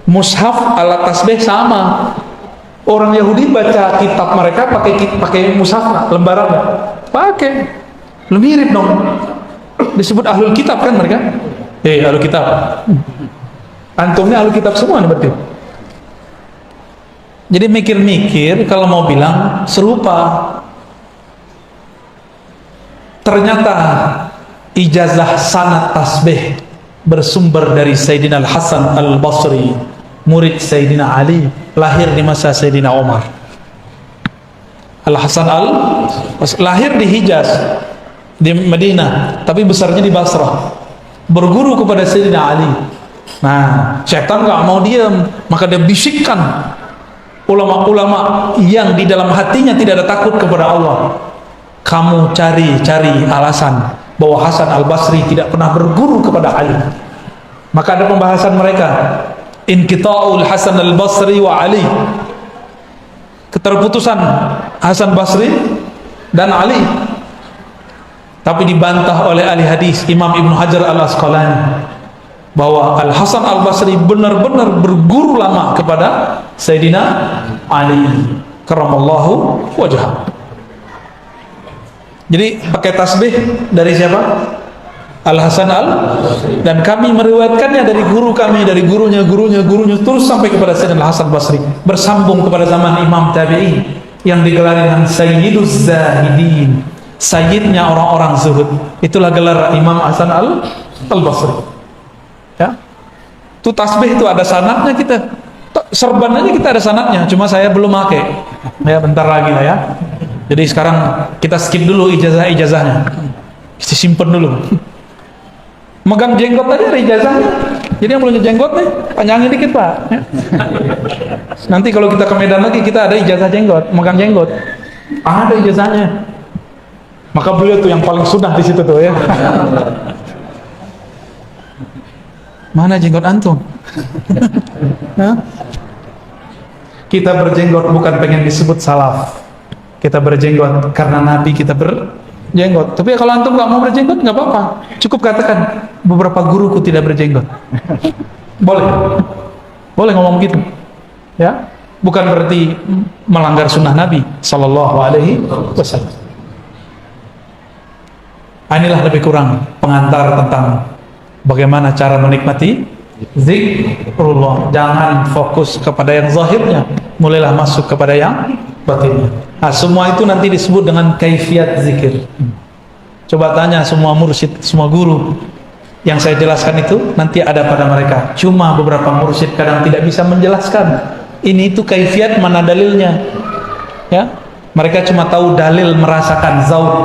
Mushaf alat tasbih sama. Orang Yahudi baca kitab mereka pakai mushaf nggak? Lembaran nggak? Pakai. Lebih mirip dong. Disebut ahlul kitab kan mereka? Ahlul kitab. Antumnya ahlul kitab semua nih berarti. Jadi mikir-mikir kalau mau bilang serupa. Ternyata ijazah sanad tasbih bersumber dari Sayyidina Al-Hasan Al-Basri, murid Sayyidina Ali, lahir di masa Sayyidina Umar. Al-Hasan lahir di Hijaz, di Madinah, tapi besarnya di Basrah. Berguru kepada Sayyidina Ali. Nah, syaitan gak mau diam, maka dia bisikkan ulama-ulama yang di dalam hatinya tidak ada takut kepada Allah. Kamu cari alasan bahwa Hasan Al-Basri tidak pernah berguru kepada Ali. Maka ada pembahasan mereka, inqita'ul Hasan Al-Basri wa Ali, keterputusan Hasan Basri dan Ali. Tapi dibantah oleh ahli hadis Imam Ibnu Hajar Al-Asqalani bahwa Al-Hasan Al-Basri benar-benar berguru lama kepada Sayyidina Ali karamallahu wajhah. Jadi pakai tasbih dari siapa? Al-Hasan dan kami meriwayatkannya dari guru kami, dari gurunya terus sampai kepada Sayyidina Al-Hasan Basri, bersambung kepada zaman Imam Tabi'in yang digelar dengan Sayyiduz Zahidin, sayyidnya orang-orang zuhud. Itulah gelar Imam Hasan Al-Basri. Ya. Itu tasbih itu ada sanadnya, kita serban aja kita ada sanadnya, cuma saya belum pakai. Ya, bentar lagi lah ya. Jadi sekarang kita skip dulu ijazahnya. Kita simpen dulu. Megang jenggot aja ada ijazahnya. Jadi yang belum jenggot nih, panjangin dikit Pak. Ya. Nanti kalau kita ke Medan lagi kita ada ijazah jenggot, megang jenggot. Ada ijazahnya. Maka beliau tuh yang paling sunnah di situ tuh ya. Mana jenggot antum? Kita berjenggot bukan pengen disebut salaf. Kita berjenggot karena Nabi kita berjenggot. Tapi kalau antum nggak mau berjenggot nggak apa-apa. Cukup katakan beberapa guruku tidak berjenggot. Boleh ngomong gitu. Ya, bukan berarti melanggar sunnah Nabi Sallallahu Alaihi Wasallam. Inilah lebih kurang pengantar tentang bagaimana cara menikmati zikrullah. Jangan fokus kepada yang zahirnya, mulailah masuk kepada yang batinnya. Nah, semua itu nanti disebut dengan kaifiyat zikir. Coba tanya semua mursyid, semua guru yang saya jelaskan itu nanti ada pada mereka. Cuma beberapa mursyid kadang tidak bisa menjelaskan ini itu kaifiyat, mana dalilnya. Ya, mereka cuma tahu dalil merasakan zauq.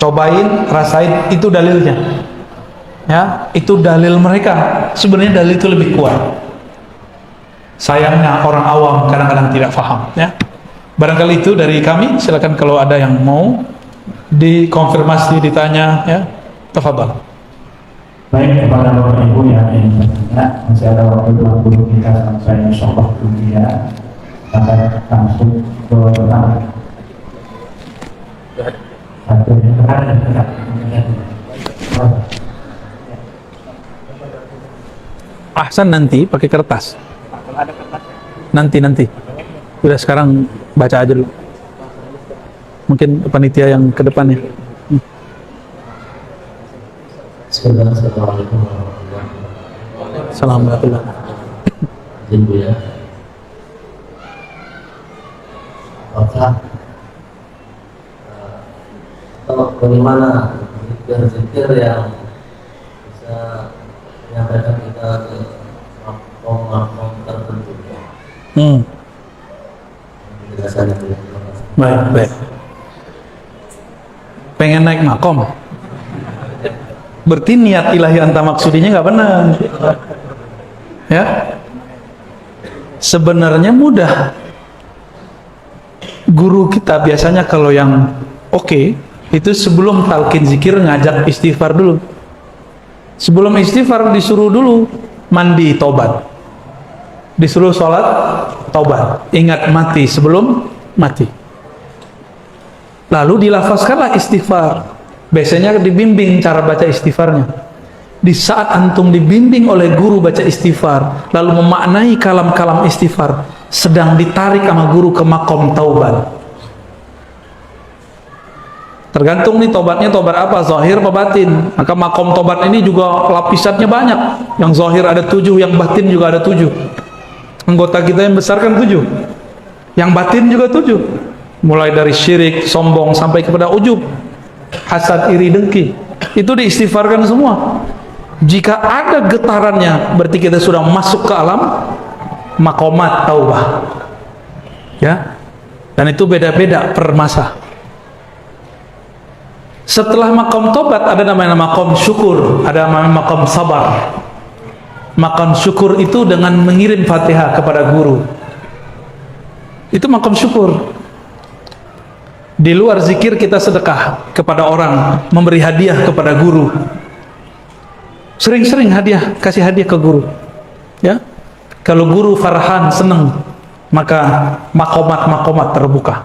Cobain, rasain, itu dalilnya. Ya, itu dalil mereka. Sebenarnya dalil itu lebih kuat. Sayangnya orang awam kadang-kadang tidak paham. Ya, barangkali itu dari kami. Silakan kalau ada yang mau dikonfirmasi, ditanya. Ya, tafadhal. Baik, kepada Bapak Ibu yang ingin bertanya, masih ada waktu 20 kita sampai insyaallah dunia akan langsung ke pertanyaan. Satu yang terakhir Ahsan nanti pakai kertas. Nanti. Udah sekarang baca aja dulu. Mungkin panitia yang ke depannya. Assalamualaikum warahmatullahi wabarakatuh. Assalamualaikum. Izin Bu ya. Apakah atau bagaimana zikir yang bisa menyampaikan kita ke makom tertentu? Penjelasan itu. Baik. Pengen naik makom? Berarti niat ilahi anta maksudinya nggak benar. Ya, sebenarnya mudah. Guru kita biasanya kalau yang oke, itu sebelum talqin zikir ngajak istighfar dulu. Sebelum istighfar disuruh dulu mandi taubat, disuruh sholat taubat, ingat mati sebelum mati, lalu dilafazkanlah istighfar. Biasanya dibimbing cara baca istighfarnya. Di saat antum dibimbing oleh guru baca istighfar, lalu memaknai kalam-kalam istighfar, sedang ditarik sama guru ke makom taubat. Tergantung nih tobatnya tobat apa, zahir apa batin. Maka makom tobat ini juga lapisannya banyak. Yang zahir ada 7, yang batin juga ada 7. Anggota kita yang besar kan 7, yang batin juga 7. Mulai dari syirik, sombong, sampai kepada ujub, hasad, iri, dengki. Itu diistighfarkan semua. Jika ada getarannya, berarti kita sudah masuk ke alam makomat taubah. Ya, dan itu beda-beda per masa. Setelah makom tobat ada namanya makom syukur, ada namanya makom sabar. Makom syukur itu dengan mengirim Fatihah kepada guru. Itu makom syukur. Di luar zikir kita sedekah kepada orang, memberi hadiah kepada guru. Sering-sering hadiah, kasih hadiah ke guru. Ya, kalau guru farhan, senang, maka makomat-makomat terbuka.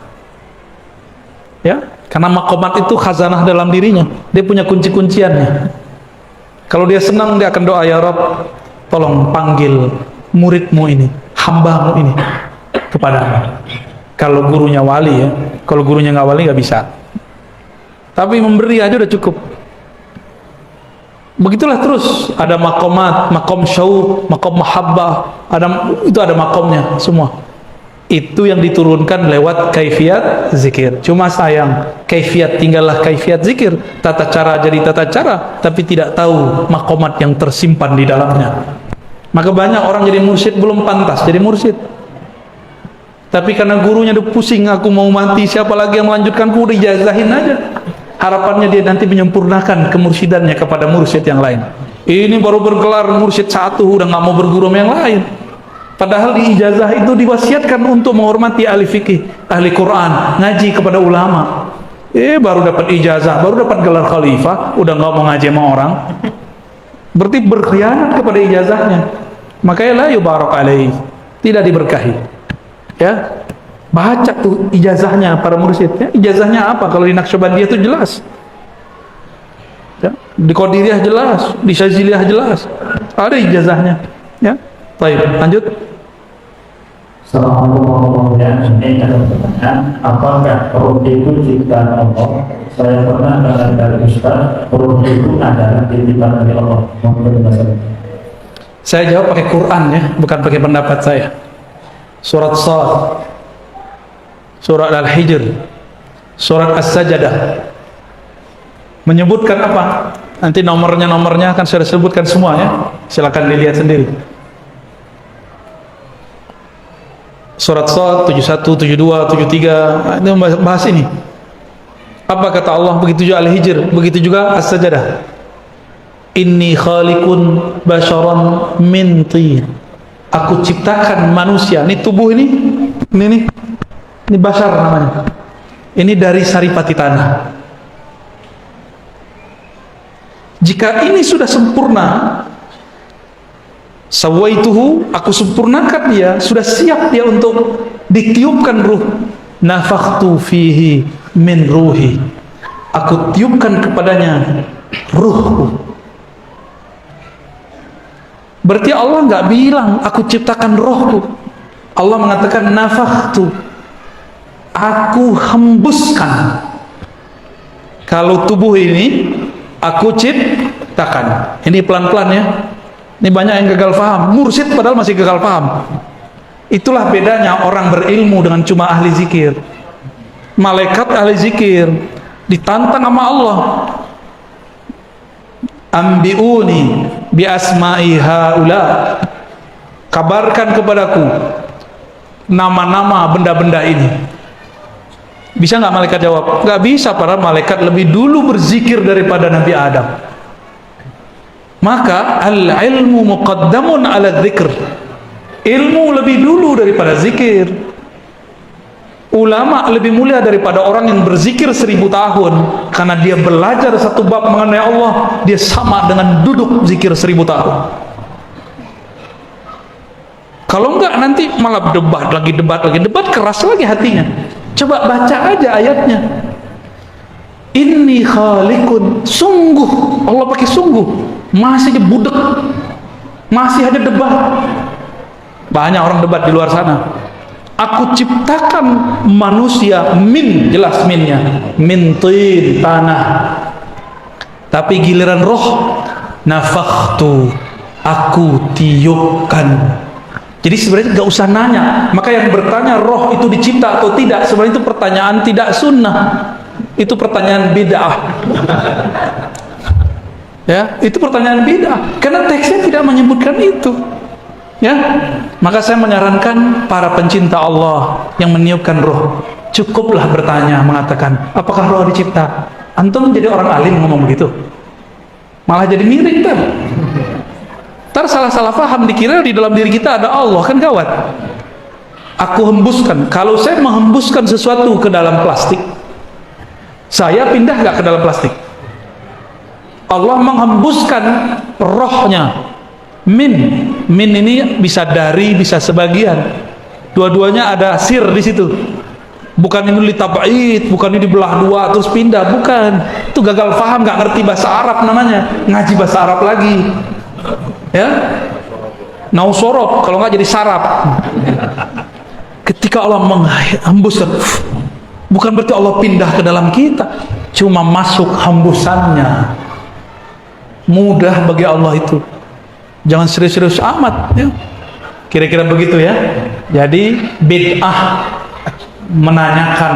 Ya, karena makomat itu khazanah dalam dirinya, dia punya kunci-kunciannya. Kalau dia senang, dia akan doa, ya Rabb, tolong panggil muridmu ini, hambamu ini kepada. Kalau gurunya wali ya, kalau gurunya nggak wali nggak bisa. Tapi memberi aja udah cukup. Begitulah terus, ada makomat, makom syauq, makom mahabbah, itu ada makomnya semua. Itu yang diturunkan lewat kaifiat zikir. Cuma sayang, kaifiat tinggallah kaifiat zikir, tata cara jadi tata cara, tapi tidak tahu makomat yang tersimpan di dalamnya. Maka banyak orang jadi mursyid belum pantas jadi mursyid. Tapi karena gurunya udah pusing, aku mau mati, siapa lagi yang melanjutkan, ku udah ijazahin aja. Harapannya dia nanti menyempurnakan kemursidannya kepada mursyid yang lain. Ini baru bergelar mursyid 1, udah nggak mau berguru sama yang lain. Padahal di ijazah itu diwasiatkan untuk menghormati ahli fikih, ahli Quran, ngaji kepada ulama. Baru dapat ijazah, baru dapat gelar khalifah, udah nggak mau ngaji sama orang. Berarti berkhianat kepada ijazahnya. Makanya la yubarak alaih, tidak diberkahi. Ya, baca tuh ijazahnya para mursyid. Ya, ijazahnya apa? Kalau di Naqsyabandiyah itu jelas. Ya, di Qadiriyah jelas, di Syaziliyah jelas. Ada ijazahnya. Ya, baik, lanjut. Assalamualaikum warahmatullahi wabarakatuh. Ini ada pertanyaan, apakah ruh itu ciptaan Allah? Saya pernah dengar dari Ustaz, ruh itu adalah titipan dari Allah. Saya jawab pakai Quran ya, bukan pakai pendapat saya. Surat Shad, surat Al-Hijr, surat As-Sajdah menyebutkan apa? Nanti nomornya akan saya sebutkan semua ya. Silakan dilihat sendiri. Surat Shad 71, 72, 73 itu bahas ini. Apa kata Allah? Begitu juga Al-Hijr, begitu juga As-Sajdah. Inni khaliqun basharan min tin. Aku ciptakan manusia. Ini tubuh ini bashar namanya. Ini dari saripati tanah. Jika ini sudah sempurna, sawaituhu, aku sempurnakan dia, sudah siap dia untuk ditiupkan ruh. Nafakhtu fihi min ruhi. Aku tiupkan kepadanya ruhku. Berarti Allah nggak bilang aku ciptakan rohku. Allah mengatakan nafakhtu, aku hembuskan. Kalau tubuh ini aku ciptakan. Ini pelan-pelan ya. Ini banyak yang gagal paham. Mursyid padahal masih gagal paham. Itulah bedanya orang berilmu dengan cuma ahli zikir. Malaikat ahli zikir ditantang sama Allah. Ambiuni bi asma'i haula, kabarkan kepadaku nama-nama benda-benda ini. Bisa nggak malaikat jawab? Nggak bisa, para malaikat lebih dulu berzikir daripada Nabi Adam. Maka al-ilmu muqaddamun ala dzikr. Ilmu lebih dulu daripada zikir. Ulama lebih mulia daripada orang yang berzikir 1000 tahun, karena dia belajar satu bab mengenai Allah, dia sama dengan duduk zikir 1000 tahun. Kalau enggak nanti malah debat lagi, keras lagi hatinya. Coba baca aja ayatnya. Inni khaliqun, sungguh, Allah pakai sungguh, masih aja budek, masih ada debat. Banyak orang debat di luar sana. Aku ciptakan manusia min, jelas minnya, min tin, tanah. Tapi giliran roh, nafakhtu, aku tiupkan. Jadi sebenarnya gak usah nanya. Maka yang bertanya roh itu dicipta atau tidak, sebenarnya itu pertanyaan tidak sunnah. Itu pertanyaan bid'ah. Ya, itu pertanyaan bid'ah. Karena teksnya tidak menyebutkan itu. Ya, maka saya menyarankan para pencinta Allah yang meniupkan roh, cukuplah bertanya, mengatakan, apakah roh dicipta? Antum jadi orang alim ngomong begitu, malah jadi miring kan? Ntar salah-salah paham, dikira di dalam diri kita ada Allah, kan gawat. Aku hembuskan. Kalau saya menghembuskan sesuatu ke dalam plastik, Saya pindah nggak ke dalam plastik. Allah menghembuskan rohnya. Min ini bisa dari, bisa sebagian. Dua-duanya ada sir di situ. Bukan ini litab'id, bukan ini dibelah dua terus pindah, bukan. Itu gagal paham, nggak ngerti bahasa Arab namanya. Ngaji bahasa Arab lagi. Ya. Nausorot, kalau nggak jadi sarap. Ketika Allah menghembuskan, bukan berarti Allah pindah ke dalam kita, cuma masuk hembusannya. Mudah bagi Allah itu. Jangan serius-serius amat ya. Kira-kira begitu ya. Jadi bid'ah menanyakan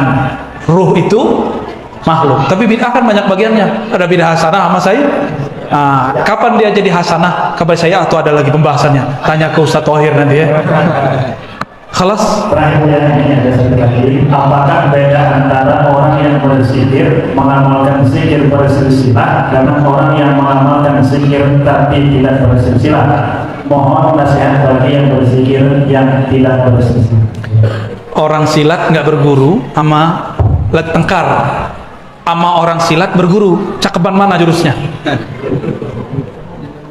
ruh itu makhluk, tapi bid'ah kan banyak bagiannya. Ada bid'ah hasanah sama saya. Kapan dia jadi hasanah kepada saya, atau ada lagi pembahasannya? Tanya ke Ustaz Thohir nanti ya. Khalas. Terakhir ini ada satu lagi. Apakah beda antara orang yang berzikir mengamalkan zikir bersilsilah dengan orang yang mengamalkan zikir tapi tidak bersilsilah? Mohon nasihat bagi yang berzikir yang tidak bersilsilah. Orang silat nggak berguru sama lat tengkar, sama orang silat berguru. Cakepan mana jurusnya?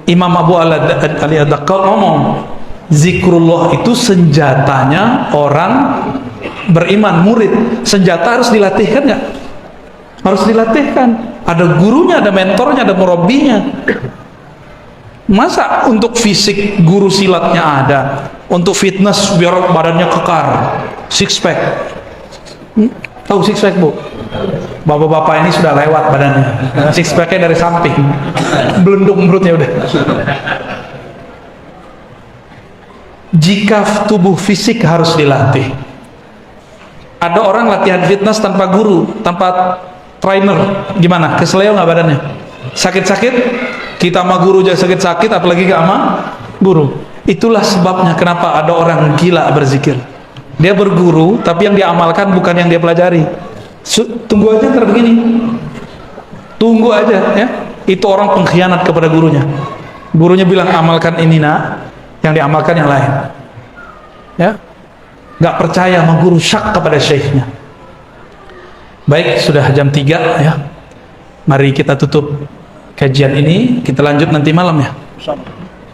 Imam Abu Ali Ad-Daqqal ngomong, zikrullah itu senjatanya orang beriman, murid. Senjata harus dilatihkan nggak? Harus dilatihkan. Ada gurunya, ada mentornya, ada murabbinya. Masa untuk fisik guru silatnya ada, untuk fitness biar badannya kekar, six pack. Tahu six pack, Bu? Bapak-bapak ini sudah lewat badannya, six packnya dari samping, belendung perutnya udah. Jika tubuh fisik harus dilatih. Ada orang latihan fitness tanpa guru, tanpa trainer, gimana? Keseleo nggak badannya? Sakit-sakit? Kita sama guru aja sakit-sakit, apalagi gak sama guru. Itulah sebabnya kenapa ada orang gila berzikir. Dia berguru, tapi yang dia amalkan bukan yang dia pelajari. Tunggu aja ntar begini. Tunggu aja ya. Itu orang pengkhianat kepada gurunya. Gurunya bilang amalkan ini nak, yang diamalkan yang lain. Ya, nggak percaya sama guru, syak kepada syekhnya. Baik, sudah jam 3 ya. Mari kita tutup kajian ini, kita lanjut nanti malam ya.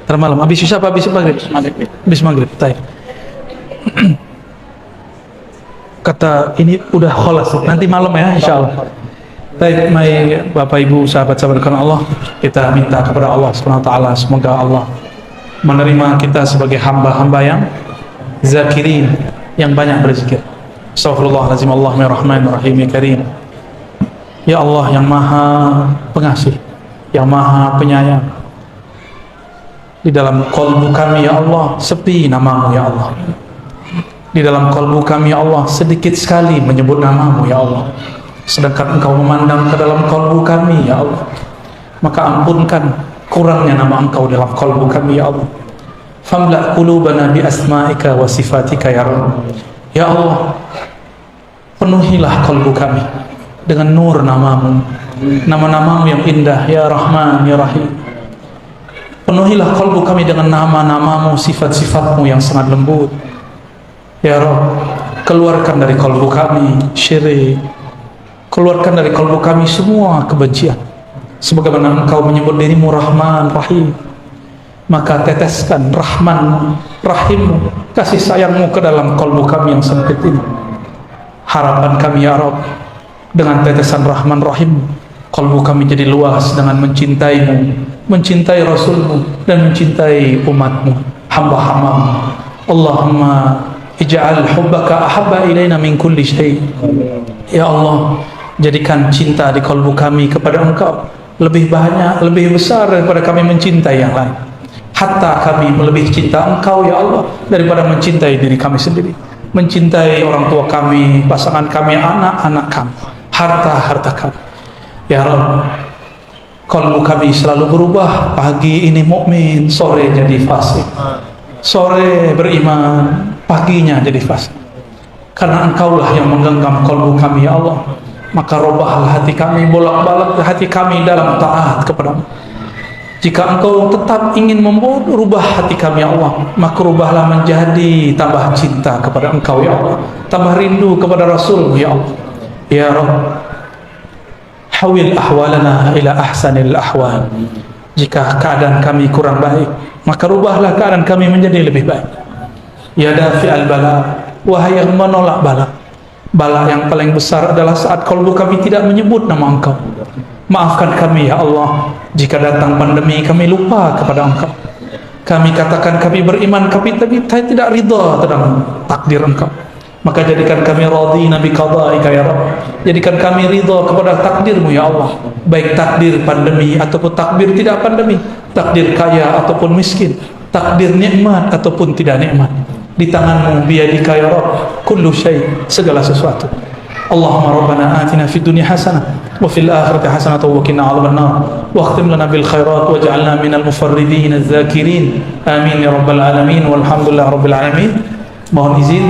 Ntar malam. Habis isya apa habis maghrib? Habis maghrib. Baik. Kata ini udah kholas, nanti malam ya insyaallah. Baik, Bapak Ibu, sahabat-sahabat Allah, kita minta kepada Allah Subhanahu wa taala semoga Allah menerima kita sebagai hamba-hamba yang zakirin, yang banyak berzikir. Astaghfirullahalazim, Allahumma rahmanir rahim ya karim. Ya Allah yang maha pengasih, yang maha penyayang. Di dalam qalbu kami ya Allah sepi namamu ya Allah. Di dalam qalbu kami ya Allah sedikit sekali menyebut namamu ya Allah. Sedangkan Engkau memandang ke dalam qalbu kami ya Allah. Maka ampunkan kurangnya nama Engkau dalam qalbu kami ya Allah. Famla qulubana bi asma'ika wa sifatika ya Rabb. Ya Allah, penuhilah qalbu kami dengan nur namamu, nama-namamu yang indah ya Rahman ya Rahim. Penuhilah qalbu kami dengan nama-namamu, sifat-sifatmu yang sangat lembut ya Rabb. Keluarkan dari qalbu kami syirik, keluarkan dari qalbu kami semua kebencian. Sebagaimana Engkau menyebut dirimu Rahman Rahim, maka teteskan Rahman Rahimmu, kasih sayangmu ke dalam qalbu kami yang sempit ini. Harapan kami ya Rabb, dengan tetesan Rahman Rahim, qalbu kami jadi luas dengan mencintaimu, mencintai Rasulmu, dan mencintai umatmu, hamba-hambamu. Allahumma ij'al hubbaka ahabba ilaina min kulli syai'. Ya Allah, jadikan cinta di qalbu kami kepada Engkau lebih banyak, lebih besar daripada kami mencintai yang lain. Hatta kami melebihi cinta Engkau ya Allah daripada mencintai diri kami sendiri, mencintai orang tua kami, pasangan kami, anak-anak kami, harta-harta kami. Ya Rabb, qalbu kami selalu berubah. Pagi ini mukmin, sore jadi fasik. Sore beriman, paginya jadi fasik. Karena Engkaulah yang menggenggam qalbu kami ya Allah. Maka robahlah hati kami, bolak-balik hati kami dalam taat kepadamu. Jika Engkau tetap ingin merubah hati kami ya Allah, maka rubahlah menjadi tambah cinta kepada Engkau ya Allah, tambah rindu kepada Rasul ya Allah. Ya Rabb, hawil ahwalana ila ahsanil ahwal. Jika keadaan kami kurang baik, maka rubahlah keadaan kami menjadi lebih baik. Ya dafi'al bala, wahai yang menolak bala. Bala yang paling besar adalah saat kalbu kami tidak menyebut nama Engkau. Maafkan kami ya Allah, jika datang pandemi kami lupa kepada Engkau. Kami katakan kami beriman, tapi tidak ridha tentang takdir Engkau. Maka jadikan kami radhina bi qada'ika ya Rabb. Jadikan kami ridha kepada takdir-Mu ya Allah. Baik takdir pandemi ataupun takdir tidak pandemi, takdir kaya ataupun miskin, takdir nikmat ataupun tidak nikmat. Di tangan-Mu, biyadika ya Rabb, kullu syai, segala sesuatu. Allahumma rabbana atina fid dunya hasanah wa fil akhirati hasanah wa qina adzabannar wa khtim lana bil khairat waj'alna minal mufarridin az-zakirin. Amin ya rabbal alamin walhamdulillahi rabbil alamin. Mohon izin